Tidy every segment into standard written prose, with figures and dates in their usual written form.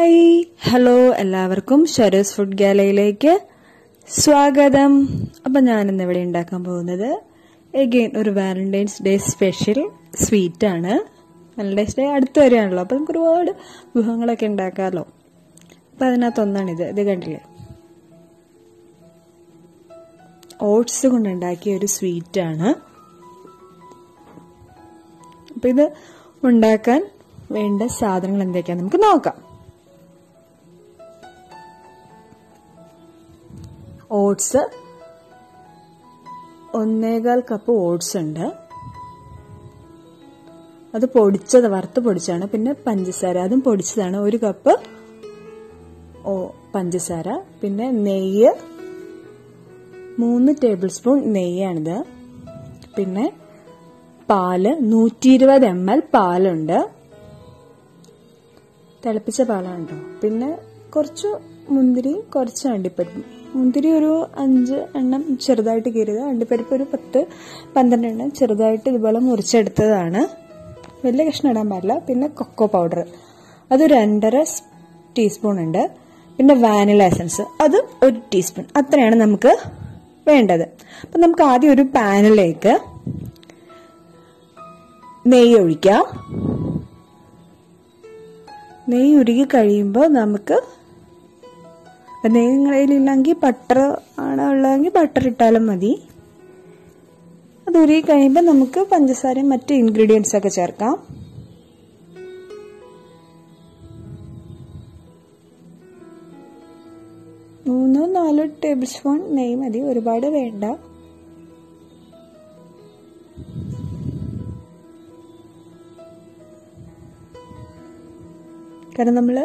Hi hello എല്ലാവർക്കും ഷരൂസ് food ഗാലയിലേക്ക് സ്വാഗതം. അപ്പം ഞാനിന്ന് ഇവിടെ ഉണ്ടാക്കാൻ പോകുന്നത് എഗെയിൻ ഒരു വാലന്റൈൻസ് ഡേ സ്പെഷ്യൽ സ്വീറ്റ് ആണ്. വാലന്റൈൻസ് ഡേ അടുത്ത് വരികയാണല്ലോ, അപ്പം നമുക്ക് ഒരുപാട് വിഭവങ്ങളൊക്കെ ഉണ്ടാക്കാമല്ലോ. അപ്പം അതിനകത്തൊന്നാണിത്. ഇത് കണ്ടില്ലേ, ഓട്സ് കൊണ്ടുണ്ടാക്കിയ ഒരു സ്വീറ്റാണ്. അപ്പം ഇത് ഉണ്ടാക്കാൻ വേണ്ട സാധനങ്ങൾ എന്തൊക്കെയാന്ന് നമുക്ക് നോക്കാം. ഓട്സ് 1.25 കപ്പ് ഓട്സ് ഉണ്ട്. അത് പൊടിച്ചത്, വറുത്ത് പൊടിച്ചാണ്. പിന്നെ പഞ്ചസാര, അതും പൊടിച്ചതാണ്, 1 കപ്പ് പഞ്ചസാര. പിന്നെ നെയ്യ് 3 ടേബിൾ സ്പൂൺ നെയ്യാണിത്. പിന്നെ പാല് 120 ml പാലുണ്ട്, തിളപ്പിച്ച പാലാണ് കേട്ടോ. പിന്നെ കുറച്ച് മുന്തിരി, കുറച്ച് അണ്ടിപ്പരിപ്പ്. മുന്തിരി ഒരു 5 എണ്ണം ചെറുതായിട്ട് കീറിയത്, അണ്ടിപ്പരിപ്പ് ഒരു 10-12 എണ്ണം ചെറുതായിട്ട് ഇതുപോലെ മുറിച്ചെടുത്തതാണ്. വലിയ കഷ്ണം ഇടാൻ പാടില്ല. പിന്നെ കൊക്കോ പൗഡർ അത് 2.5 ടീസ്പൂൺ ഉണ്ട്. പിന്നെ വാനില എസൻസ് അത് 1 ടീസ്പൂൺ. അത്രയാണ് നമുക്ക് വേണ്ടത്. അപ്പം നമുക്ക് ആദ്യം ഒരു പാനിലേക്ക് നെയ്യ് ഒഴിക്കാം. നെയ്യ് ഉരുകി കഴിയുമ്പോൾ നമുക്ക്, നെയ്യ് കയ്യിലില്ലെങ്കിൽ ബട്ടർ ആണ് ഉള്ളതെങ്കിൽ ബട്ടർ ഇട്ടാലും മതി. അത് ഉരുകി കഴിയുമ്പോൾ നമുക്ക് പഞ്ചസാരയും മറ്റ് ഇൻഗ്രീഡിയൻസ് ഒക്കെ ചേർക്കാം. മൂന്നോ 4 ടേബിൾ സ്പൂൺ നെയ്യ് മതി, ഒരുപാട് വേണ്ട. കാരണം നമ്മൾ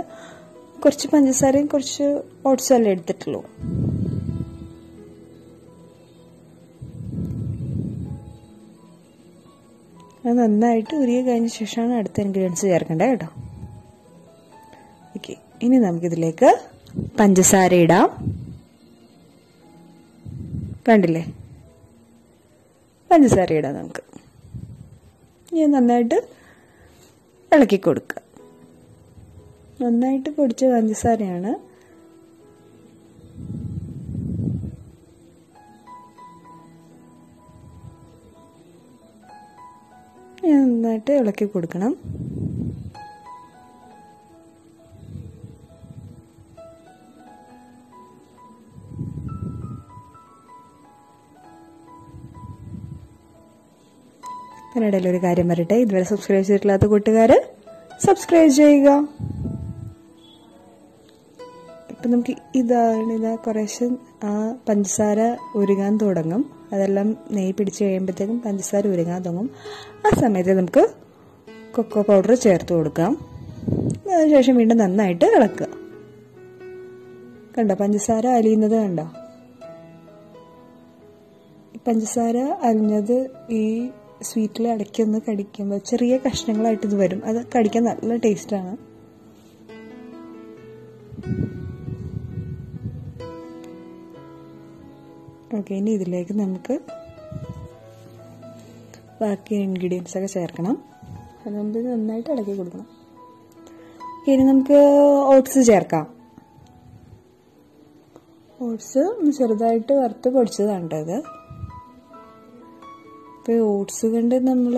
കുറച്ച് പഞ്ചസാരയും കുറച്ച് ഓട്സും അല്ലേ എടുത്തിട്ടുള്ളൂ. അത് നന്നായിട്ട് ഉരുകി കഴിഞ്ഞ ശേഷമാണ് അടുത്ത ഇൻഗ്രീഡിയൻസ് ചേർക്കേണ്ടത് കേട്ടോ. ഓക്കെ, ഇനി നമുക്കിതിലേക്ക് പഞ്ചസാര ഇടാം. കണ്ടില്ലേ, പഞ്ചസാര ഇടാം നമുക്ക്. ഇനി നന്നായിട്ട് ഇളക്കി കൊടുക്കുക. നന്നായിട്ട് പൊടിച്ച പഞ്ചസാരയാണ്. നന്നായിട്ട് ഇളക്കി കൊടുക്കണം. അതിനിടയിൽ ഒരു കാര്യം പറയട്ടെ, ഇതുവരെ സബ്സ്ക്രൈബ് ചെയ്തിട്ടില്ലാത്ത കൂട്ടുകാർ സബ്സ്ക്രൈബ് ചെയ്യുക. അപ്പം നമുക്ക് ഇതാ കുറേശ്ശെ ആ പഞ്ചസാര ഉരുകാൻ തുടങ്ങും. അതെല്ലാം നെയ്യ് പിടിച്ച് കഴിയുമ്പോഴത്തേക്കും പഞ്ചസാര ഉരുകാൻ തുടങ്ങും. ആ സമയത്ത് നമുക്ക് കൊക്കോ പൗഡർ ചേർത്ത് കൊടുക്കാം. അതിനുശേഷം വീണ്ടും നന്നായിട്ട് ഇളക്കുക. കണ്ടോ പഞ്ചസാര അലിയുന്നത് കണ്ടോ? പഞ്ചസാര അലിഞ്ഞത് ഈ സ്വീറ്റിൽ ഇടയ്ക്കൊന്ന് കടിക്കുമ്പോൾ ചെറിയ കഷ്ണങ്ങളായിട്ട് ഇത് വരും. അത് കടിക്കാൻ നല്ല ടേസ്റ്റാണ്. ഓക്കെ, ഇനി ഇതിലേക്ക് നമുക്ക് ബാക്കി ഇൻഗ്രീഡിയൻസ് ഒക്കെ ചേർക്കണം. അത് നമുക്ക് നന്നായിട്ട് ഇളക്കി കൊടുക്കണം. ഇനി നമുക്ക് ഓട്സ് ചേർക്കാം. ഓട്സ് ചെറുതായിട്ട് വറുത്ത് പൊടിച്ചതാണ് ഇത്. ഇപ്പോൾ ഓട്സ് കൊണ്ട് നമ്മൾ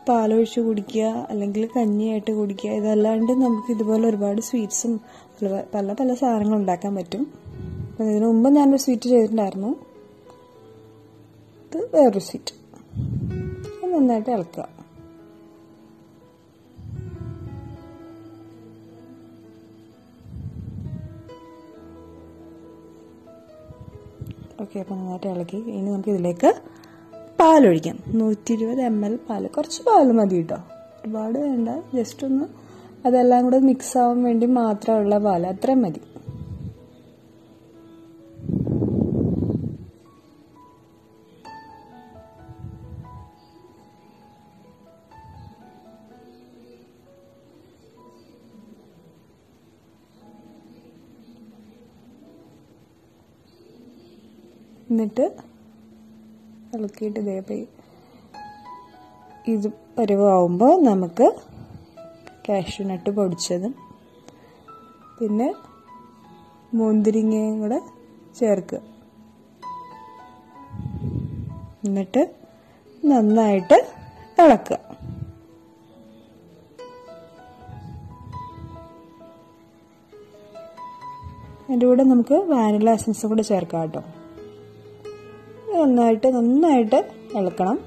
പാലൊഴിച്ച് കുടിക്കുക, അല്ലെങ്കിൽ കഞ്ഞിയായിട്ട് കുടിക്കുക. ഇതല്ലാണ്ട് നമുക്ക് ഇതുപോലെ ഒരുപാട് സ്വീറ്റ്സും പല പല സാധനങ്ങളും ഉണ്ടാക്കാൻ പറ്റും. അപ്പം ഇതിനു മുമ്പ് ഞാനൊരു സ്വീറ്റ് ചെയ്തിട്ടുണ്ടായിരുന്നു. ഇത് വേറൊരു സ്വീറ്റ്. നന്നായിട്ട് ഇളക്കുക. ഓക്കെ, അപ്പം നന്നായിട്ട് ഇളക്കി. ഇനി നമുക്ക് ഇതിലേക്ക് പാലൊഴിക്കാം. 120 ml പാല്. കുറച്ച് പാല് മതി കേട്ടോ, ഒരുപാട് വേണ്ട. ജസ്റ്റ് ഒന്ന് അതെല്ലാം കൂടെ മിക്സ് ആവാൻ വേണ്ടി മാത്രമുള്ള പാല്, അത്രയും മതി. എന്നിട്ട് ഇളക്കിയിട്ട് ഇതേപോലെ ഇത് പരുവാകുമ്പോൾ നമുക്ക് കാഷ്യൂ നട്ട് പൊടിച്ചതും പിന്നെ മുന്തിരിങ്ങയും കൂടെ ചേർക്കുക. എന്നിട്ട് നന്നായിട്ട് ഇളക്കുക. അതിൻ്റെ കൂടെ നമുക്ക് വാനില എസൻസ് കൂടെ ചേർക്കാം കേട്ടോ. നന്നായിട്ട് ഇളക്കണം.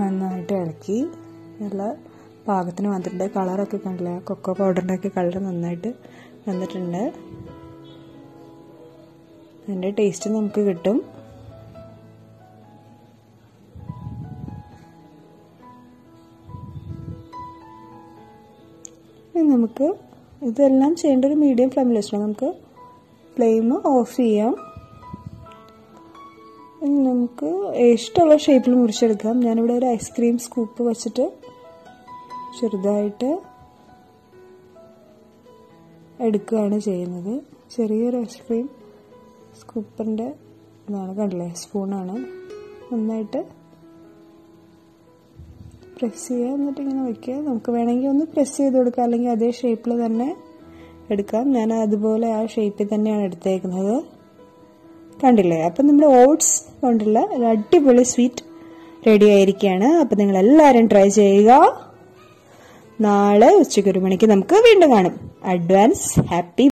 നന്നായിട്ട് ഇളക്കി നല്ല പാകത്തിന് വന്നിട്ടുണ്ട്. കളറൊക്കെ കണ്ടില്ല, കൊക്കോ പൗഡറിൻ്റെ ഒക്കെ കളർ നന്നായിട്ട് വന്നിട്ടുണ്ട്. അതിൻ്റെ ടേസ്റ്റ് നമുക്ക് കിട്ടും. നമുക്ക് ഇതെല്ലാം ചെയ്യേണ്ട ഒരു മീഡിയം ഫ്ലെയിമിൽ വെച്ചിട്ട് നമുക്ക് ഫ്ലെയിം ഓഫ് ചെയ്യാം. നമുക്ക് ഇഷ്ടമുള്ള ഷേപ്പിൽ മുറിച്ചെടുക്കാം. ഞാനിവിടെ ഒരു ഐസ്ക്രീം സ്കൂപ്പ് വെച്ചിട്ട് ചെറുതായിട്ട് എടുക്കുകയാണ് ചെയ്യുന്നത്. ചെറിയൊരു ഐസ്ക്രീം സ്കൂപ്പറിൻ്റെ ഇതാണ്, കണ്ടില്ലേ, സ്പൂണാണ്. നന്നായിട്ട് പ്രസ് ചെയ്യുക, എന്നിട്ട് ഇങ്ങനെ വയ്ക്കുക. നമുക്ക് വേണമെങ്കിൽ ഒന്ന് പ്രസ് ചെയ്ത് കൊടുക്കാം, അല്ലെങ്കിൽ അതേ ഷേപ്പിൽ തന്നെ എടുക്കാം. ഞാൻ അതുപോലെ ആ ഷേപ്പിൽ തന്നെയാണ് എടുത്തേക്കുന്നത്, കണ്ടില്ലേ. അപ്പം നമ്മുടെ ഓട്സ് കൊണ്ടുള്ള ഒരു അടിപൊളി സ്വീറ്റ് റെഡി ആയിരിക്കുകയാണ്. അപ്പം നിങ്ങൾ എല്ലാവരും ട്രൈ ചെയ്യുക. നാളെ ഉച്ചയ്ക്ക് 1 മണിക്ക് നമുക്ക് വീണ്ടും കാണും. Advance happy